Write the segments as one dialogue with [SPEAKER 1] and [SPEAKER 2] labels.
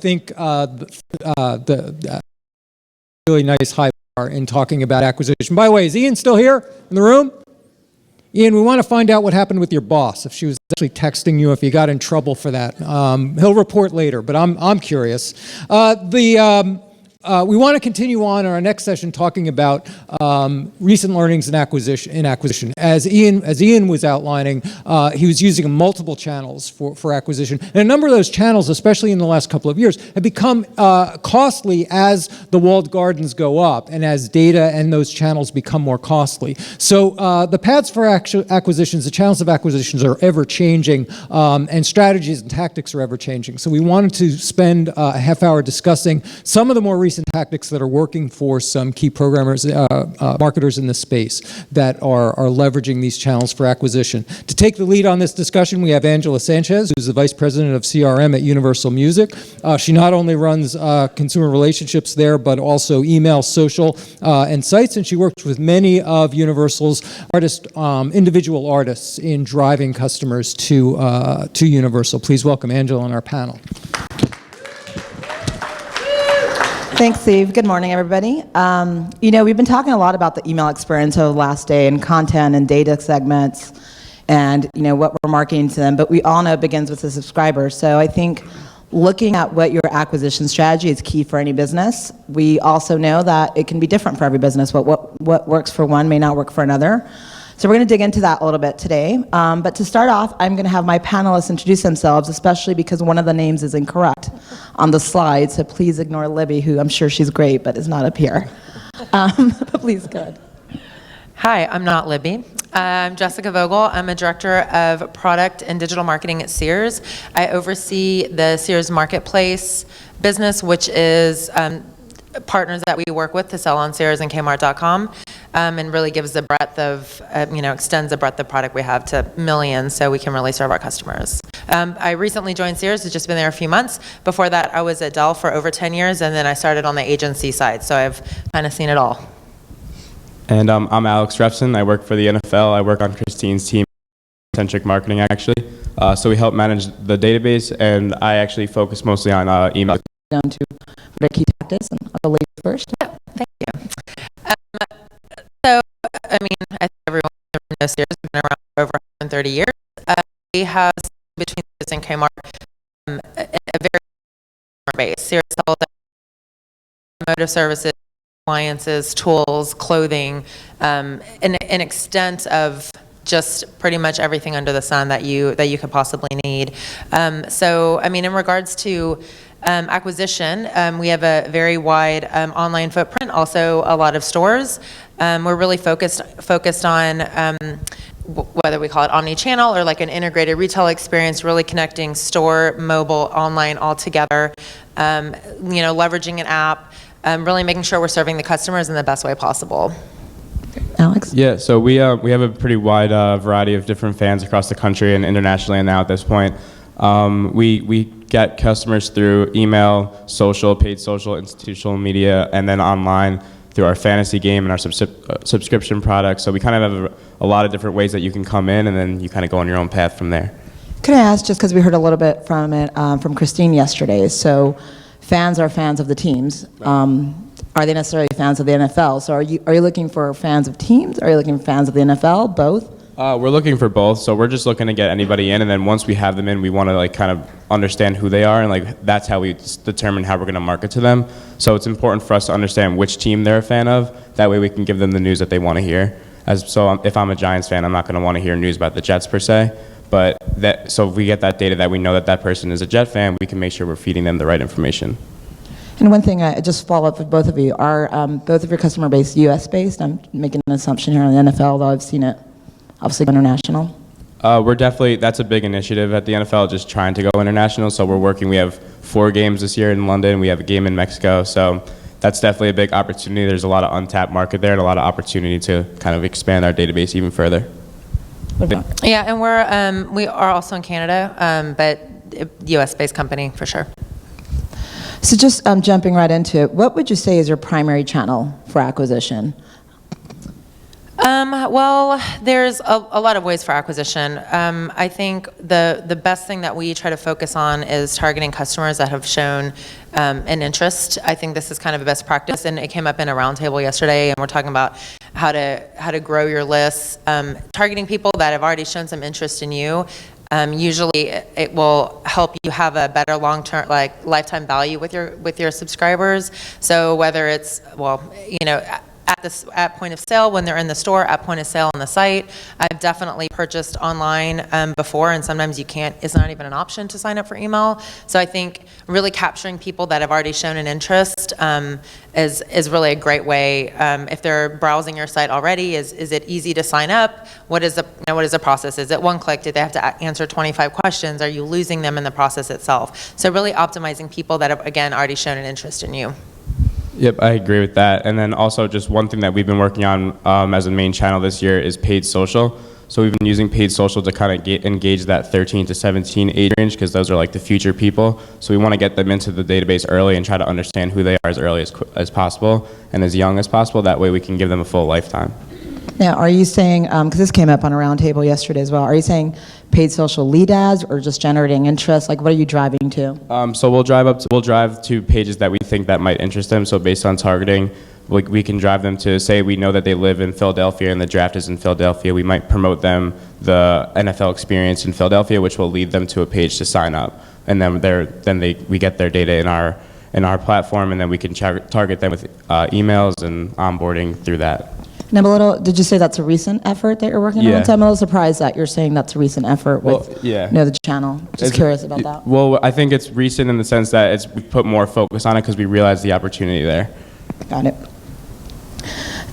[SPEAKER 1] think the really nice high bar in talking about acquisition. By the way, is Ian still here in the room? Ian, we want to find out what happened with your boss, if she was actually texting you, if you got in trouble for that. He'll report later, but I'm curious. We want to continue on in our next session talking about recent learnings in acquisition. As Ian was outlining, he was using multiple channels for acquisition. And a number of those channels, especially in the last couple of years, have become costly as the walled gardens go up and as data and those channels become more costly. So the paths for acquisitions, the channels of acquisitions are ever changing, and strategies and tactics are ever changing. So we wanted to spend a half hour discussing some of the more recent tactics that are working for some key programmers, marketers in this space that are leveraging these channels for acquisition. To take the lead on this discussion, we have Angela Sanchez, who's the Vice President of CRM at Universal Music. She not only runs consumer relationships there, but also email, social, and sites, and she works with many of Universal's individual artists in driving customers to Universal. Please welcome Angela on our panel.
[SPEAKER 2] Thanks, Steve. Good morning, everybody. We've been talking a lot about the email experience over the last day and content and data segments and, what we're marketing to them, but we all know it begins with the subscriber. So I think looking at what your acquisition strategy is key for any business. We also know that it can be different for every business. What works for one may not work for another. So we're going to dig into that a little bit today. But to start off, I'm going to have my panelists introduce themselves, especially because one of the names is incorrect on the slide. So please ignore Libby, who I'm sure she's great, but is not up here. But please, go ahead.
[SPEAKER 3] Hi, I'm not Libby. I'm Jessica Vogel. I'm a director of product and digital marketing at Sears. I oversee the Sears Marketplace business, which is partners that we work with to sell on Sears and Kmart.com, and really gives the breadth of, extends the breadth of product we have to millions so we can really serve our customers. I recently joined Sears, I've just been there a few months. Before that, I was at Dell for over 10 years, and then I started on the agency side, so I've kind of seen it all.
[SPEAKER 4] And I'm Alex Refson. I work for the NFL. I work on Christine's team, centric marketing actually. So we help manage the database, and I actually focus mostly on email.
[SPEAKER 2] Down to what are key tactics, and I'll go ladies first.
[SPEAKER 3] Yeah, thank you. I think everyone knows Sears. We've been around for over 130 years. We have, between Sears and Kmart, a very base. Sears sells automotive services, appliances, tools, clothing, an extent of just pretty much everything under the sun that you could possibly need. In regards to acquisition, we have a very wide online footprint, also a lot of stores. We're really focused on whether we call it omni-channel or like an integrated retail experience, really connecting store, mobile, online all together, leveraging an app, really making sure we're serving the customers in the best way possible.
[SPEAKER 2] Alex?
[SPEAKER 4] Yeah, so we have a pretty wide variety of different fans across the country and internationally now at this point. We get customers through email, social, paid social, institutional media, and then online through our fantasy game and our subscription products. So we kind of have a lot of different ways that you can come in, and then you kind of go on your own path from there.
[SPEAKER 2] Could I ask, just because we heard a little bit from it from Christine yesterday, so fans are fans of the teams. Are they necessarily fans of the NFL? So are you looking for fans of teams? Are you looking for fans of the NFL? Both?
[SPEAKER 4] We're looking for both, so we're just looking to get anybody in, and then once we have them in, we want to kind of understand who they are, and that's how we determine how we're going to market to them. So it's important for us to understand which team they're a fan of. That way we can give them the news that they want to hear. So if I'm a Giants fan, I'm not going to want to hear news about the Jets per se, but so if we get that data that we know that person is a Jet fan, we can make sure we're feeding them the right information.
[SPEAKER 2] And one thing, I just follow up with both of you, are both of your customer base US based? I'm making an assumption here on the NFL, though I've seen it obviously international.
[SPEAKER 4] That's a big initiative at the NFL, just trying to go international. So we have 4 games this year in London, we have a game in Mexico. So that's definitely a big opportunity. There's a lot of untapped market there and a lot of opportunity to kind of expand our database even further.
[SPEAKER 3] Yeah, and we are also in Canada, but US-based company for sure.
[SPEAKER 2] So just jumping right into it, what would you say is your primary channel for acquisition?
[SPEAKER 3] Well, there's a lot of ways for acquisition. I think the best thing that we try to focus on is targeting customers that have shown an interest. I think this is kind of a best practice, and it came up in a roundtable yesterday, and we're talking about how to grow your lists. Targeting people that have already shown some interest in you. Usually it will help you have a better long-term, like lifetime value with your subscribers. So whether it's, well, at point of sale when they're in the store, at point of sale on the site. I've definitely purchased online before, and sometimes you can't, it's not even an option to sign up for email. So I think really capturing people that have already shown an interest is really a great way. If they're browsing your site already, is it easy to sign up? What is the process? Is it one click? Do they have to answer 25 questions? Are you losing them in the process itself? So really optimizing people that have, again, already shown an interest in you.
[SPEAKER 4] Yep, I agree with that. And then also just one thing that we've been working on as a main channel this year is paid social. So we've been using paid social to kind of engage that 13 to 17 age range, because those are like the future people. So we want to get them into the database early and try to understand who they are as early as possible and as young as possible. That way we can give them a full lifetime.
[SPEAKER 2] Now, are you saying, because this came up on a roundtable yesterday as well, are you saying paid social lead ads or just generating interest? Like, what are you driving to?
[SPEAKER 4] So we'll drive to pages that we think that might interest them. So based on targeting, we can drive them to, say we know that they live in Philadelphia and the draft is in Philadelphia. We might promote them the NFL experience in Philadelphia, which will lead them to a page to sign up. And then we get their data in our platform, and then we can target them with emails and onboarding through that.
[SPEAKER 2] Now, did you say that's a recent effort that you're working on? So I'm a little surprised that you're saying that's a recent effort with the channel. Just curious about that.
[SPEAKER 4] Well, I think it's recent in the sense that we put more focus on it because we realized the opportunity there.
[SPEAKER 2] Got it.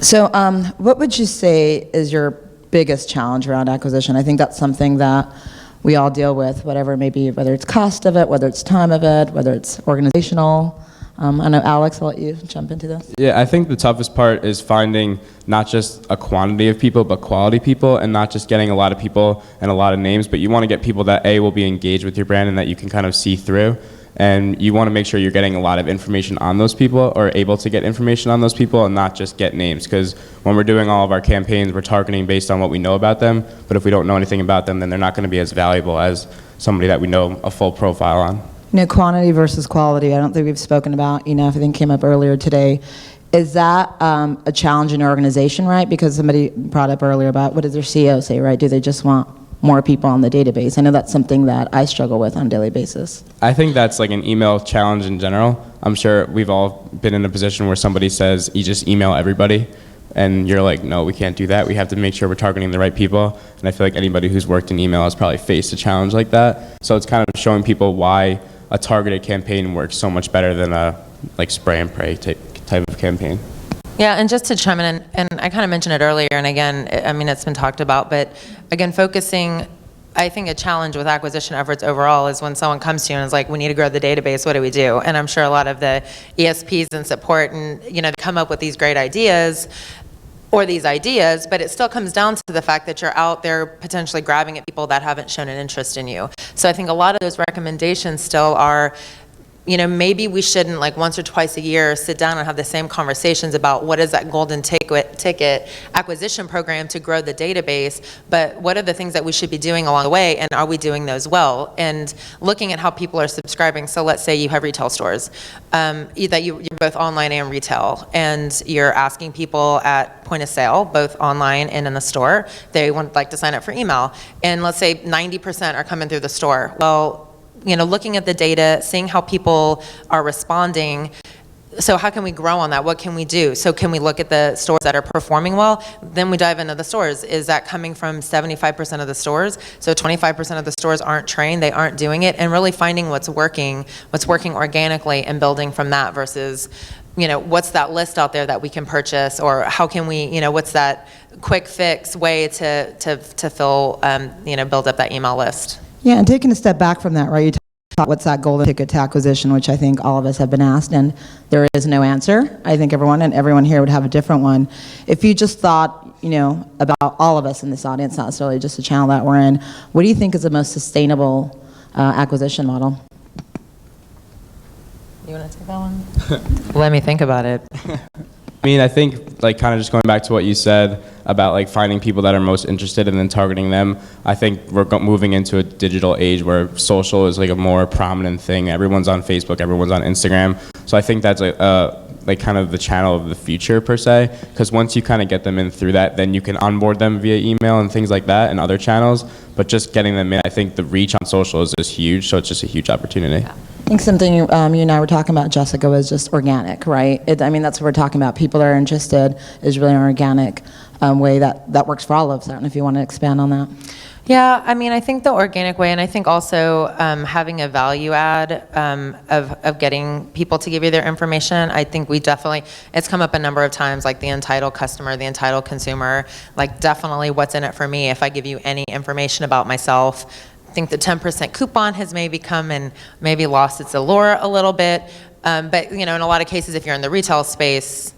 [SPEAKER 2] So what would you say is your biggest challenge around acquisition? I think that's something that we all deal with, whatever it may be, whether it's cost of it, whether it's time of it, whether it's organizational. I know, Alex, I'll let you jump into this.
[SPEAKER 4] Yeah, I think the toughest part is finding not just a quantity of people, but quality people, and not just getting a lot of people and a lot of names, but you want to get people that, A, will be engaged with your brand and that you can kind of see through. And you want to make sure you're getting a lot of information on those people, or able to get information on those people, and not just get names. Because when we're doing all of our campaigns, we're targeting based on what we know about them, but if we don't know anything about them, then they're not going to be as valuable as somebody that we know a full profile on.
[SPEAKER 2] Quantity versus quality, I don't think we've spoken about, everything came up earlier today. Is that a challenge in your organization, right? Because somebody brought up earlier about what does their CEO say, right? Do they just want more people on the database? I know that's something that I struggle with on a daily basis.
[SPEAKER 4] I think that's like an email challenge in general. I'm sure we've all been in a position where somebody says, you just email everybody. And you're like, no, we can't do that. We have to make sure we're targeting the right people. And I feel like anybody who's worked in email has probably faced a challenge like that. So it's kind of showing people why a targeted campaign works so much better than a spray and pray type of campaign.
[SPEAKER 3] Yeah, and just to chime in, and I kind of mentioned it earlier, and again, I mean, it's been talked about, but again, focusing, I think a challenge with acquisition efforts overall is when someone comes to you and is like, we need to grow the database, what do we do? And I'm sure a lot of the ESPs and support and, come up with these great ideas, but it still comes down to the fact that you're out there potentially grabbing at people that haven't shown an interest in you. So I think a lot of those recommendations still are, maybe we shouldn't once or twice a year sit down and have the same conversations about what is that golden ticket acquisition program to grow the database, but what are the things that we should be doing along the way, and are we doing those well? And looking at how people are subscribing. So let's say you have retail stores, that you're both online and retail, and you're asking people at point of sale, both online and in the store, they would like to sign up for email. And let's say 90% are coming through the store. Well, looking at the data, seeing how people are responding. So how can we grow on that? What can we do? So can we look at the stores that are performing well? Then we dive into the stores. Is that coming from 75% of the stores? So 25% of the stores aren't trained, they aren't doing it, and really finding what's working organically and building from that versus, what's that list out there that we can purchase, or how can we, what's that quick fix way to fill, build up that email list?
[SPEAKER 2] Yeah, and taking a step back from that, right, you talk what's that golden ticket to acquisition, which I think all of us have been asked, and there is no answer. I think everyone here would have a different one. If you just thought, about all of us in this audience, not necessarily just the channel that we're in, what do you think is the most sustainable acquisition model?
[SPEAKER 3] You want to take that one? Let me think about it.
[SPEAKER 4] mean, I think like kind of just going back to what you said about like finding people that are most interested and then targeting them. I think we're moving into a digital age where social is like a more prominent thing. Everyone's on Facebook, everyone's on Instagram. So I think that's like kind of the channel of the future per se, because once you kind of get them in through that, then you can onboard them via email and things like that and other channels. But just getting them in, I think the reach on social is just huge, so it's just a huge opportunity.
[SPEAKER 2] I think something you and I were talking about, Jessica, was just organic, right? I mean, that's what we're talking about. People that are interested is really an organic way that works for all of us. I don't know if you want to expand on that.
[SPEAKER 3] Yeah, I mean, I think the organic way, and I think also having a value add of getting people to give you their information. I think we definitely, it's come up a number of times, like the entitled customer, the entitled consumer, like definitely what's in it for me if I give you any information about myself. I think the 10% coupon has maybe come and maybe lost its allure a little bit. But, you know, in a lot of cases, if you're in the retail space,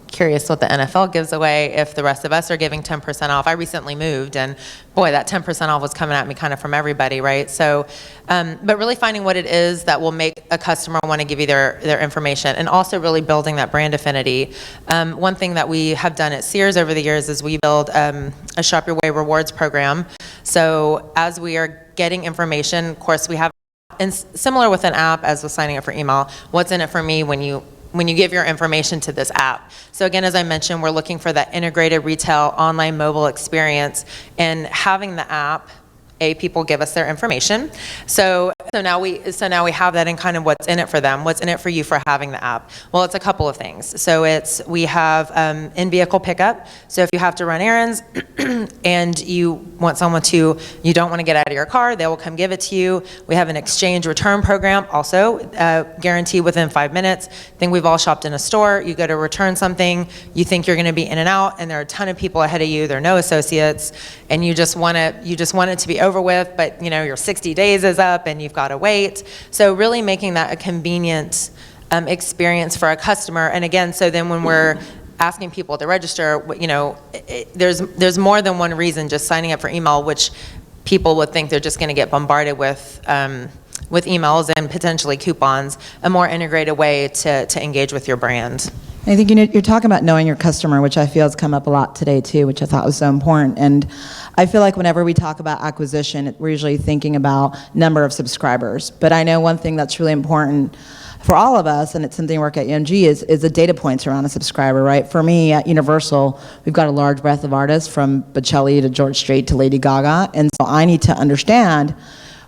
[SPEAKER 3] curious what the NFL gives away if the rest of us are giving 10% off. I recently moved, and boy, that 10% off was coming at me kind of from everybody, right? So, but really finding what it is that will make a customer want to give you their information, and also really building that brand affinity. One thing that we have done at Sears over the years is we build a Shop Your Way rewards program. So as we are getting information, of course, we have, and similar with an app as with signing up for email, what's in it for me when you give your information to this app. So again, as I mentioned, we're looking for that integrated retail online mobile experience, and having the app, people give us their information. So now we have that, and kind of what's in it for them. What's in it for you for having the app? Well, it's a couple of things. So we have in-vehicle pickup. So if you have to run errands and you want someone you don't want to get out of your car, they will come give it to you. We have an exchange return program, also guaranteed within 5 minutes. I think we've all shopped in a store. You go to return something, you think you're going to be in and out, and there are a ton of people ahead of you. There are no associates, and you just want it to be over with, but you know your 60 days is up and you've got to wait. So really making that a convenient experience for a customer. And again, so then when we're asking people to register, you know, there's more than one reason just signing up for email, which people would think they're just going to get bombarded with emails and potentially coupons. A more integrated way to engage with your brand.
[SPEAKER 2] I think you're talking about knowing your customer, which I feel has come up a lot today too, which I thought was so important. And I feel like whenever we talk about acquisition, we're usually thinking about number of subscribers. But I know one thing that's really important for all of us, and it's something we work at UMG, is the data points around a subscriber, right? For me at Universal, we've got a large breadth of artists from Bocelli to George Strait to Lady Gaga, and so I need to understand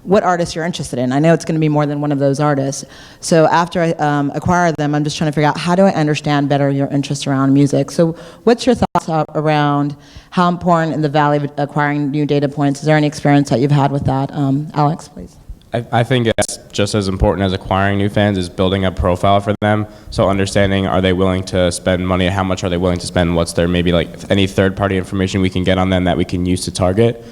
[SPEAKER 2] what artists you're interested in. I know it's going to be more than one of those artists. So after I acquire them, I'm just trying to figure out how do I understand better your interest around music. So what's your thoughts around how important in the value of acquiring new data points? Is there any experience that you've had with that? Alex, please.
[SPEAKER 4] I think it's just as important as acquiring new fans is building a profile for them. So understanding, are they willing to spend money? How much are they willing to spend? What's their maybe like any third-party information we can get on them that we can use to target?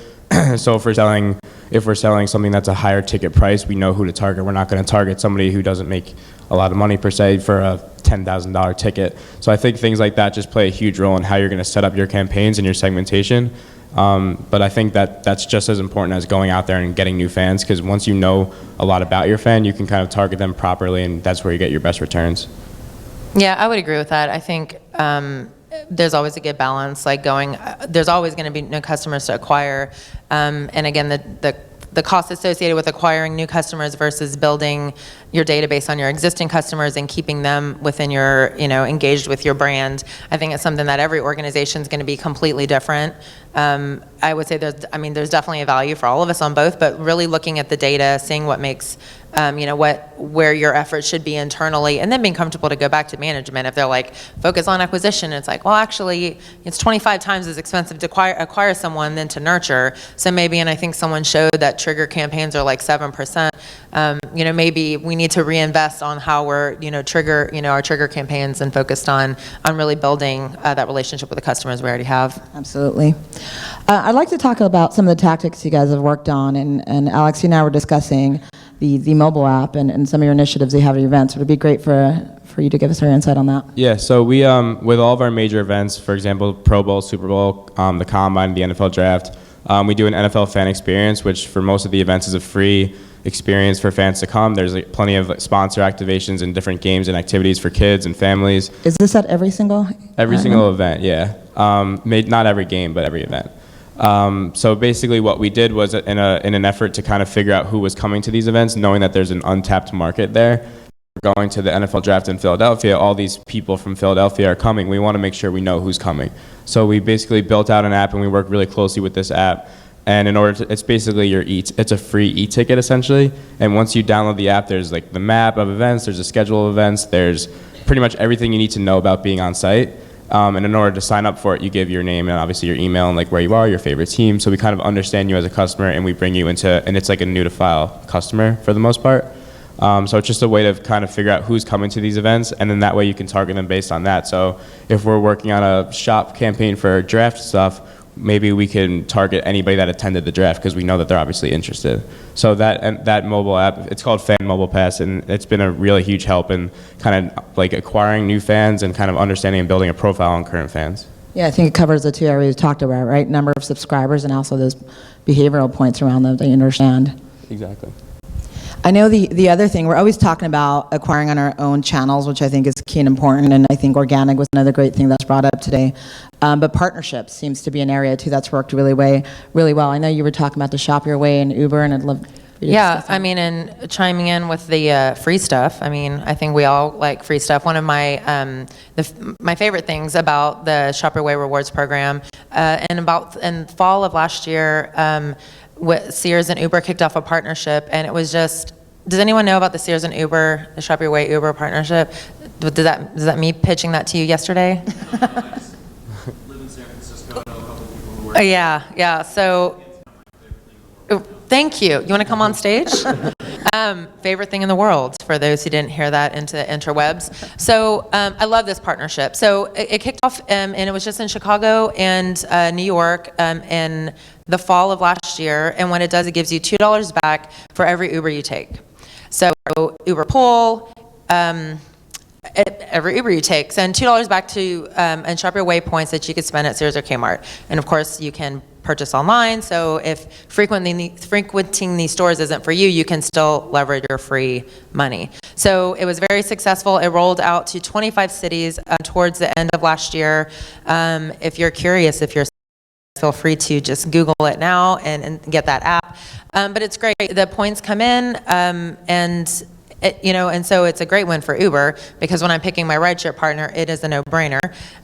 [SPEAKER 4] So if we're selling something that's a higher ticket price, we know who to target. We're not going to target somebody who doesn't make a lot of money per se for a $10,000 ticket. So I think things like that just play a huge role in how you're going to set up your campaigns and your segmentation. But I think that's just as important as going out there and getting new fans, because once you know a lot about your fan, you can kind of target them properly, and that's where you get your best returns.
[SPEAKER 3] Yeah, I would agree with that. I think there's always a good balance, like there's always going to be new customers to acquire. And again, the cost associated with acquiring new customers versus building your database on your existing customers and keeping them within your, engaged with your brand. I think it's something that every organization is going to be completely different. I would say there's definitely a value for all of us on both, but really looking at the data, seeing what makes, where your efforts should be internally, and then being comfortable to go back to management. If they're like, focus on acquisition, it's like, well, actually, it's 25 times as expensive to acquire someone than to nurture. So maybe, and I think someone showed that trigger campaigns are like 7%. Maybe we need to reinvest on how we're, our trigger campaigns and focused on really building that relationship with the customers we already have.
[SPEAKER 2] Absolutely. I'd like to talk about some of the tactics you guys have worked on, and Alex, you and I were discussing the mobile app and some of your initiatives you have at your events. Would it be great for you to give us your insight on that?
[SPEAKER 4] Yeah, so we, with all of our major events, for example, Pro Bowl, Super Bowl, the Combine, the NFL Draft, we do an NFL fan experience, which for most of the events is a free experience for fans to come. There's like, plenty of like, sponsor activations and different games and activities for kids and families.
[SPEAKER 2] Is this at every single?
[SPEAKER 4] Every single event, yeah. Not every game, but every event. So basically what we did was in an effort to kind of figure out who was coming to these events, knowing that there's an untapped market there. We're going to the NFL draft in Philadelphia, all these people from Philadelphia are coming. We want to make sure we know who's coming. So we basically built out an app and we worked really closely with this app. And in order to, it's basically it's a free e-ticket essentially. And once you download the app, there's like the map of events, there's a schedule of events, there's pretty much everything you need to know about being on site. And in order to sign up for it, you give your name and obviously your email and like where you are, your favorite team. So we kind of understand you as a customer and we bring you into, and it's like a new to file customer for the most part. So it's just a way to kind of figure out who's coming to these events, and then that way you can target them based on that. So if we're working on a shop campaign for draft stuff, maybe we can target anybody that attended the draft because we know that they're obviously interested. So that mobile app, it's called Fan Mobile Pass, and it's been a really huge help in kind of like acquiring new fans and kind of understanding and building a profile on current fans.
[SPEAKER 2] Yeah, I think it covers the two areas we talked about, right? Number of subscribers and also those behavioral points around them they understand.
[SPEAKER 4] Exactly.
[SPEAKER 2] I know the other thing, we're always talking about acquiring on our own channels, which I think is key and important, and I think organic was another great thing that's brought up today. But partnerships seems to be an area, too, that's worked really well. I know you were talking about the Shop Your Way and Uber, and I'd love for you to
[SPEAKER 3] Yeah,
[SPEAKER 2] discuss that.
[SPEAKER 3] I mean, and chiming in with the free stuff, I mean, I think we all like free stuff. One of my my favorite things about the Shop Your Way rewards program, in fall of last year, Sears and Uber kicked off a partnership, and it was just, does anyone know about the Sears and Uber, the Shop Your Way Uber partnership? Is that me pitching that to you yesterday?
[SPEAKER 5] Live in San Francisco, know a couple people who work.
[SPEAKER 3] Yeah, so, thank you. You want to come on stage? Favorite thing in the world, for those who didn't hear that into interwebs. So I love this partnership. So it kicked off, and it was just in Chicago and New York in the fall of last year. And what it does, it gives you $2 back for every Uber you take. So Uber Pool, every Uber you take, send $2 back to and Shop Your Way points that you could spend at Sears or Kmart. And of course, you can purchase online. So if frequenting these stores isn't for you, you can still leverage your free money. So it was very successful. It rolled out to 25 cities towards the end of last year. If you're curious, feel free to just Google it now and get that app. But it's great. The points come in, and so it's a great win for Uber, because when I'm picking my rideshare partner, it is a no-brainer.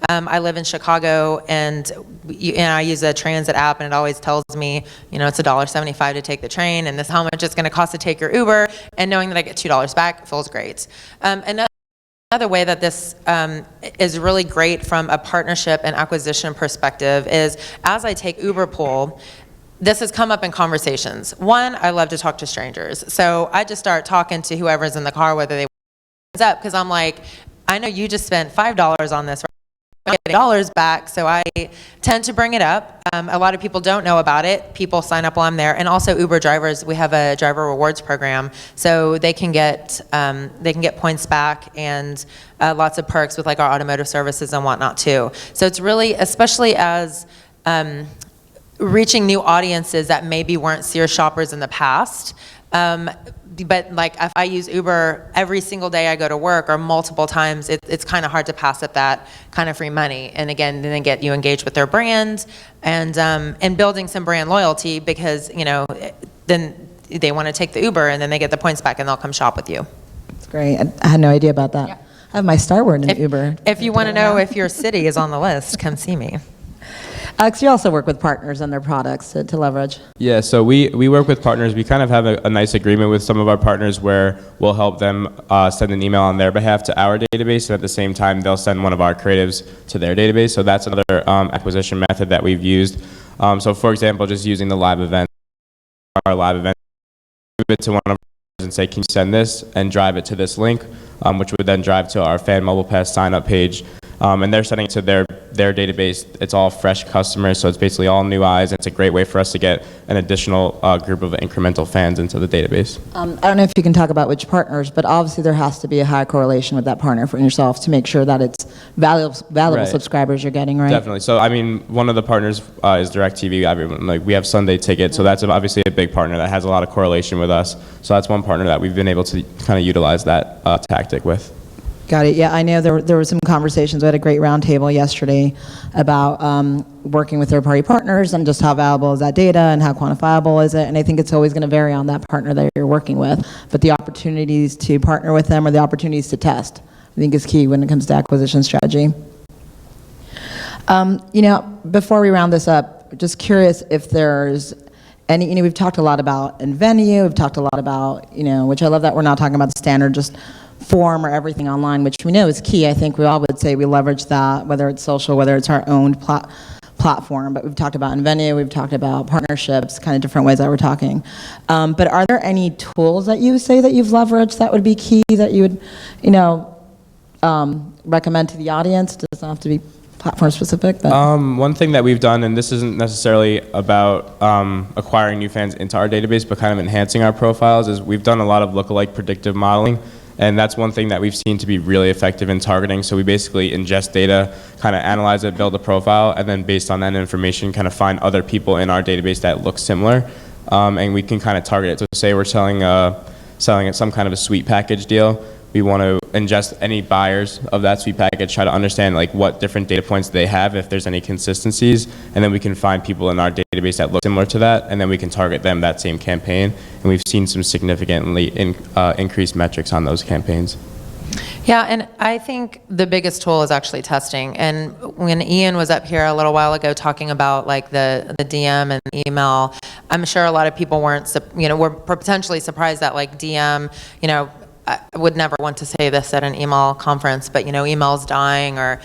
[SPEAKER 3] I live in Chicago, and I use a transit app, and it always tells me, it's $1.75 to take the train, and this is how much it's going to cost to take your Uber, and knowing that I get $2 back feels great. Another way that this is really great from a partnership and acquisition perspective is, as I take Uber Pool, this has come up in conversations. One, I love to talk to strangers. So I just start talking to whoever's in the car, whether they up, because I'm like, I know you just spent $5 on this, right? I get $8 back, so I tend to bring it up. A lot of people don't know about it. People sign up while I'm there. And also Uber drivers, we have a driver rewards program, so they can get points back and lots of perks with like our automotive services and whatnot too. So it's really, especially as reaching new audiences that maybe weren't Sears shoppers in the past. But like if I use Uber every single day I go to work or multiple times, it's kind of hard to pass up that kind of free money. And again, then they get you engaged with their brand and building some brand loyalty, because then they want to take the Uber and then they get the points back and they'll come shop with you.
[SPEAKER 2] That's great. I had no idea about that.
[SPEAKER 3] Yeah.
[SPEAKER 2] I have my Star Wars in Uber.
[SPEAKER 3] If you want to know if your city is on the list, come see me.
[SPEAKER 2] Alex, you also work with partners and their products to leverage.
[SPEAKER 4] Yeah, so we work with partners. We kind of have a nice agreement with some of our partners where we'll help them send an email on their behalf to our database, and at the same time they'll send one of our creatives to their database. So that's another acquisition method that we've used. So for example, just using the live event, our live event, move it to one of our and say, can you send this, and drive it to this link, which would then drive to our Fan Mobile Pass sign up page. and they're sending it to their database. It's all fresh customers, so it's basically all new eyes. It's a great way for us to get an additional group of incremental fans into the database.
[SPEAKER 2] I don't know if you can talk about which partners, but obviously there has to be a high correlation with that partner for yourself to make sure that it's valuable
[SPEAKER 4] Right.
[SPEAKER 2] subscribers you're getting, right?
[SPEAKER 4] Definitely. So, I mean, one of the partners is DirecTV. We have Sunday Ticket, so that's obviously a big partner that has a lot of correlation with us. So that's one partner that we've been able to kind of utilize that tactic with.
[SPEAKER 2] Got it. Yeah, I know there were some conversations. We had a great roundtable yesterday about working with third-party partners and just how valuable is that data and how quantifiable is it. And I think it's always going to vary on that partner that you're working with. But the opportunities to partner with them or the opportunities to test, I think is key when it comes to acquisition strategy. Before we round this up, just curious if there's any, we've talked a lot about in venue, we've talked a lot about, which I love that we're not talking about the standard, just form or everything online, which we know is key. I think we all would say we leverage that, whether it's social, whether it's our own platform. But we've talked about in venue, we've talked about partnerships, kind of different ways that we're talking. But are there any tools that you say that you've leveraged that would be key that you would, recommend to the audience? It doesn't have to be platform specific. But.
[SPEAKER 4] One thing that we've done, and this isn't necessarily about acquiring new fans into our database, but kind of enhancing our profiles, is we've done a lot of lookalike predictive modeling. And that's one thing that we've seen to be really effective in targeting. So we basically ingest data, kind of analyze it, build a profile, and then based on that information, kind of find other people in our database that look similar. And we can kind of target it. So say we're selling some kind of a suite package deal. We want to ingest any buyers of that suite package, try to understand like what different data points they have, if there's any consistencies, and then we can find people in our database that look similar to that, and then we can target them that same campaign. And we've seen some significantly increased metrics on those campaigns.
[SPEAKER 3] Yeah, and I think the biggest tool is actually testing. And when Ian was up here a little while ago talking about like the DM and email, I'm sure a lot of people were potentially surprised that like DM, I would never want to say this at an email conference, but email's dying, but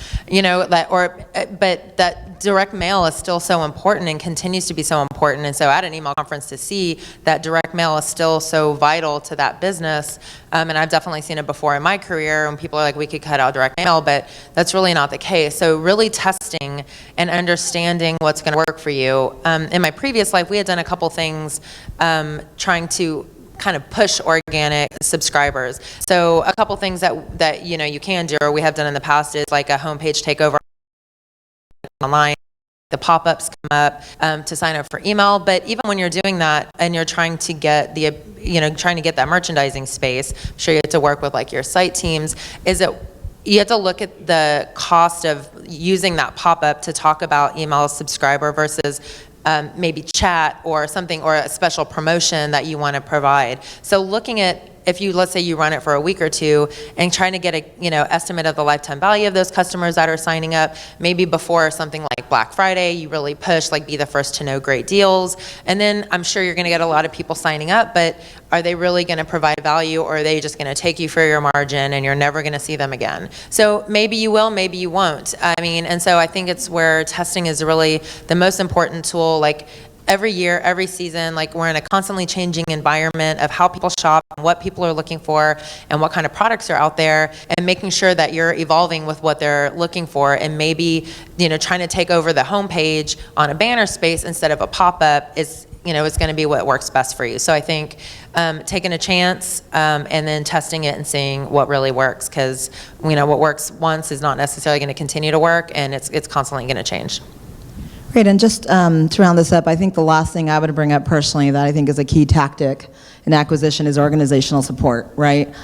[SPEAKER 3] that direct mail is still so important and continues to be so important. And so at an email conference to see that direct mail is still so vital to that business, and I've definitely seen it before in my career when people are like, we could cut out direct mail, but that's really not the case. So really testing and understanding what's going to work for you. In my previous life, we had done a couple things trying to kind of push organic subscribers. So a couple things that you can do, or we have done in the past, is like a homepage takeover online. The pop-ups come up to sign up for email. But even when you're doing that and you're trying to get that merchandising space, I'm sure you have to work with like your site teams, you have to look at the cost of using that pop-up to talk about email subscriber versus maybe chat or something, or a special promotion that you want to provide. So looking at, let's say you run it for a week or two and trying to get a estimate of the lifetime value of those customers that are signing up, maybe before something like Black Friday, you really push like be the first to know great deals. And then I'm sure you're going to get a lot of people signing up, but are they really going to provide value, or are they just going to take you for your margin and you're never going to see them again? So maybe you will, maybe you won't. And so I think it's where testing is really the most important tool. Like every year, every season, like we're in a constantly changing environment of how people shop and what people are looking for and what kind of products are out there, and making sure that you're evolving with what they're looking for, and maybe, trying to take over the homepage on a banner space instead of a pop-up is going to be what works best for you. So I think taking a chance and then testing it and seeing what really works, because what works once is not necessarily going to continue to work, and it's constantly going to change.
[SPEAKER 2] Great, and just to round this up, I think the last thing I would bring up personally that I think is a key tactic in acquisition is organizational support, right?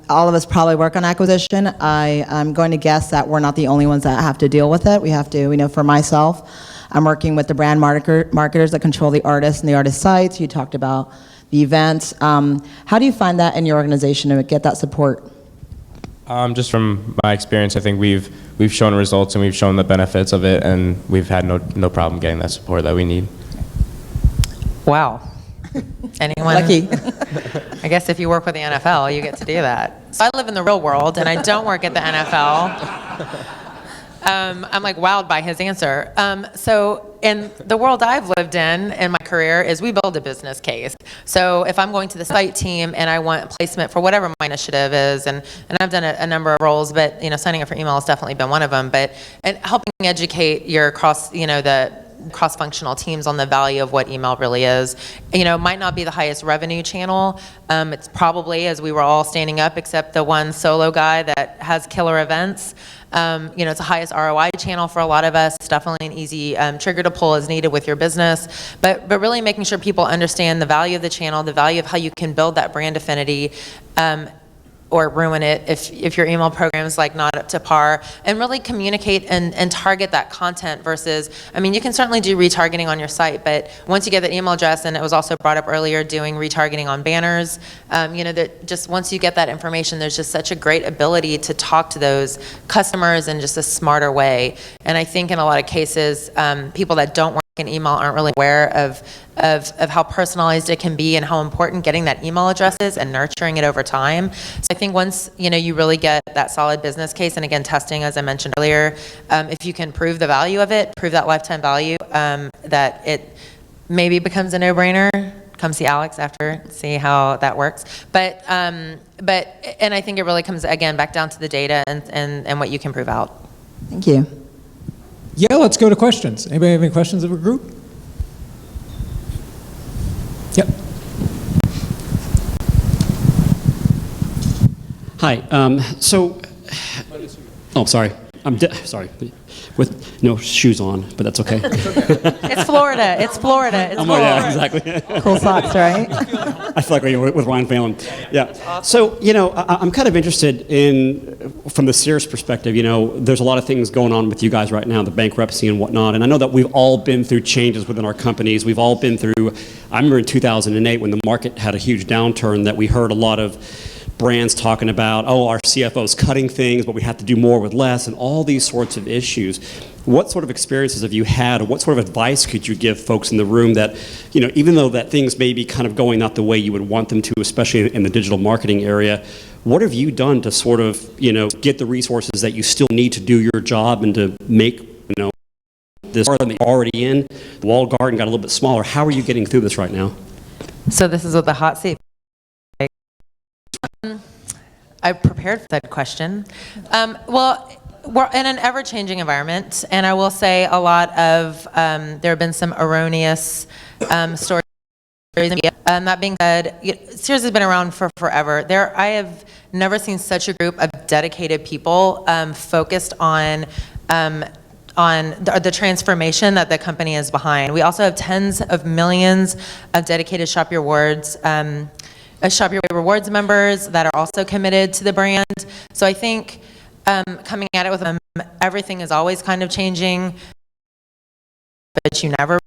[SPEAKER 2] All of us probably work on acquisition. I'm going to guess that we're not the only ones that have to deal with it. We have to, for myself, I'm working with the brand marketers that control the artists and the artist sites. You talked about the events. How do you find that in your organization to get that support?
[SPEAKER 4] Just from my experience, I think we've shown results and we've shown the benefits of it, and we've had no problem getting that support that we need.
[SPEAKER 3] Wow. Anyone?
[SPEAKER 2] Lucky.
[SPEAKER 3] I guess if you work with the NFL, you get to do that. So I live in the real world, and I don't work at the NFL. I'm like wowed by his answer. So in the world I've lived in my career is we build a business case. So if I'm going to the site team and I want placement for whatever my initiative is, and I've done a number of roles, but signing up for email has definitely been one of them, and helping educate your the cross-functional teams on the value of what email really is. Might not be the highest revenue channel. It's probably, as we were all standing up, except the one solo guy that has killer events. It's the highest ROI channel for a lot of us. It's definitely an easy trigger to pull as needed with your business. But really making sure people understand the value of the channel, the value of how you can build that brand affinity, or ruin it if your email program is like not up to par, and really communicate and target that content versus, you can certainly do retargeting on your site, but once you get that email address, and it was also brought up earlier, doing retargeting on banners, that just once you get that information, there's just such a great ability to talk to those customers in just a smarter way. And I think in a lot of cases, people that don't work in email aren't really aware of how personalized it can be and how important getting that email address is and nurturing it over time. So I think once you really get that solid business case, and again testing, as I mentioned earlier, if you can prove the value of it, prove that lifetime value, that it maybe becomes a no-brainer. Come see Alex after, see how that works. But and I think it really comes again back down to the data and what you can prove out.
[SPEAKER 2] Thank you.
[SPEAKER 1] Yeah, let's go to questions. Anybody have any questions of a group? Yep.
[SPEAKER 6] Hi. Sorry. Sorry. With no shoes on, but that's okay.
[SPEAKER 3] It's Florida. It's Florida. It's Florida.
[SPEAKER 6] Yeah, exactly.
[SPEAKER 2] Cool socks, right?
[SPEAKER 6] I feel like we're with Ryan Phelan. Yeah. So, I'm kind of interested in, from the Sears perspective, there's a lot of things going on with you guys right now, the bankruptcy and whatnot. And I know that we've all been through changes within our companies. We've all been through, I remember in 2008 when the market had a huge downturn, that we heard a lot of brands talking about, our CFO's cutting things, but we have to do more with less, and all these sorts of issues. What sort of experiences have you had, or what sort of advice could you give folks in the room that, even though that things may be kind of going not the way you would want them to, especially in the digital marketing area, what have you done to sort of, get the resources that you still need to do your job and to make, this part that you're already in, the walled garden got a little bit smaller. How are you getting through this right now?
[SPEAKER 3] So this is what the hot seat. I prepared for that question. Well, we're in an ever-changing environment, and I will say a lot of there have been some erroneous stories. That being said, Sears has been around for forever. I have never seen such a group of dedicated people focused on the transformation that the company is behind. We also have tens of millions of dedicated Shop Your Rewards Shop Your Rewards members that are also committed to the brand. So I think coming at it with them, everything is always kind of changing, but you never.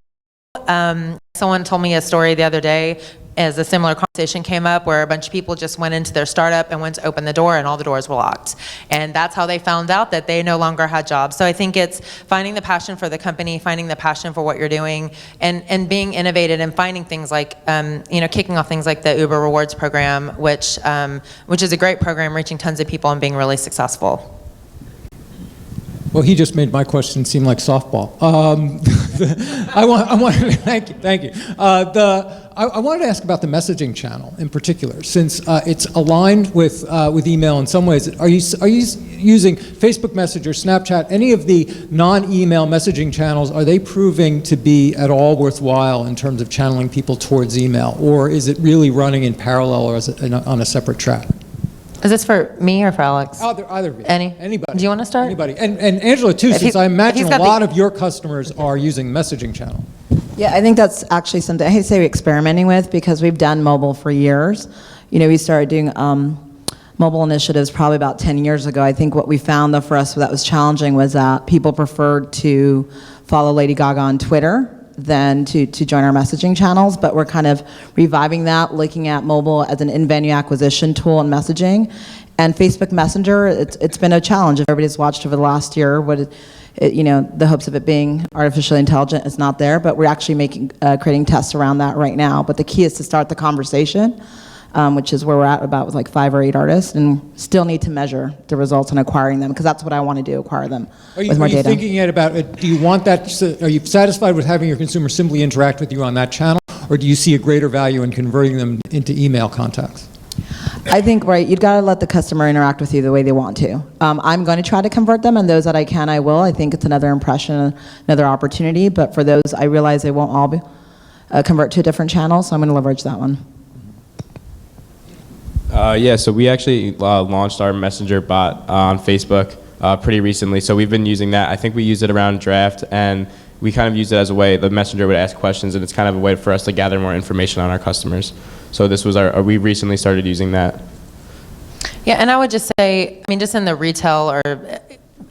[SPEAKER 3] Someone told me a story the other day as a similar conversation came up where a bunch of people just went into their startup and went to open the door and all the doors were locked. And that's how they found out that they no longer had jobs. So I think it's finding the passion for the company, finding the passion for what you're doing, and being innovative and finding things like, kicking off things like the Uber Rewards program, which is a great program, reaching tons of people and being really successful.
[SPEAKER 1] Well, he just made my question seem like softball. Thank you. I wanted to ask about the messaging channel in particular, since it's aligned with email in some ways. Are you using Facebook Messenger, Snapchat, any of the non-email messaging channels? Are they proving to be at all worthwhile in terms of channeling people towards email, or is it really running in parallel or on a separate track?
[SPEAKER 3] Is this for me or for Alex?
[SPEAKER 1] Either of you.
[SPEAKER 3] Anybody. Do you want to start?
[SPEAKER 1] Anybody. And Angela, too, since I imagine a lot of your customers are using messaging channel.
[SPEAKER 2] Yeah, I think that's actually something I hate to say we're experimenting with, because we've done mobile for years. We started doing mobile initiatives probably about 10 years ago. I think what we found, though, for us that was challenging was that people preferred to follow Lady Gaga on Twitter than to join our messaging channels, but we're kind of reviving that, looking at mobile as an in-venue acquisition tool and messaging. And Facebook Messenger, it's been a challenge. If everybody's watched over the last year, the hopes of it being artificially intelligent is not there, but we're actually creating tests around that right now. But the key is to start the conversation. which is where we're at about with like 5 or 8 artists, and still need to measure the results and acquiring them, because that's what I want to do, acquire them with more
[SPEAKER 1] Are you
[SPEAKER 2] data.
[SPEAKER 1] thinking yet about it? Do you want that? Are you satisfied with having your consumer simply interact with you on that channel, or do you see a greater value in converting them into email contacts?
[SPEAKER 2] I think, right, you've got to let the customer interact with you the way they want to. I'm going to try to convert them, and those that I can, I will. I think it's another impression, another opportunity, but for those, I realize they won't all be, convert to a different channel, so I'm going to leverage that one.
[SPEAKER 4] Yeah, so we actually launched our messenger bot on Facebook pretty recently. So we've been using that. I think we used it around draft, and we kind of used it as a way, the messenger would ask questions, and it's kind of a way for us to gather more information on our customers. So this was we recently started using that.
[SPEAKER 3] Yeah, and I would just say, I mean, just in the retail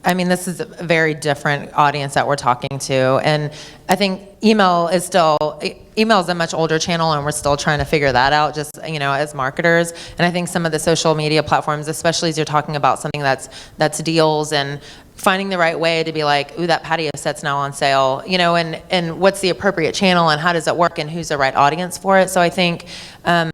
[SPEAKER 3] this is a very different audience that we're talking to. And I think email is a much older channel, and we're still trying to figure that out just, as marketers. And I think some of the social media platforms, especially as you're talking about something that's deals and finding the right way to be like, ooh, that patio set's now on sale, and what's the appropriate channel and how does it work and who's the right audience for it. So I think, are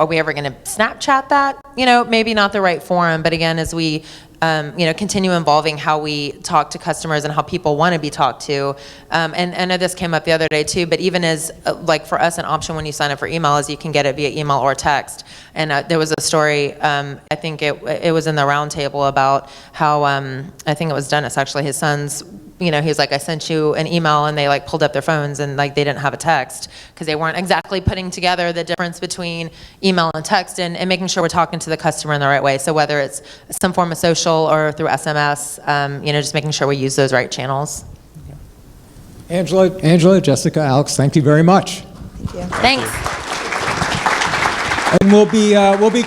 [SPEAKER 3] we ever going to Snapchat that? Maybe not the right forum, but again, as we continue involving how we talk to customers and how people want to be talked to. And I know this came up the other day too, but even as like for us, an option when you sign up for email is you can get it via email or text. And there was a story, I think it was in the roundtable about how, I think it was Dennis actually, his son's, he was like, I sent you an email, and they like pulled up their phones and like they didn't have a text because they weren't exactly putting together the difference between email and text, and making sure we're talking to the customer in the right way. So whether it's some form of social or through SMS, just making sure we use those right channels.
[SPEAKER 1] Angela, Jessica, Alex, thank you very much.
[SPEAKER 2] Thank you.
[SPEAKER 3] Thanks.
[SPEAKER 1] And we'll be continuing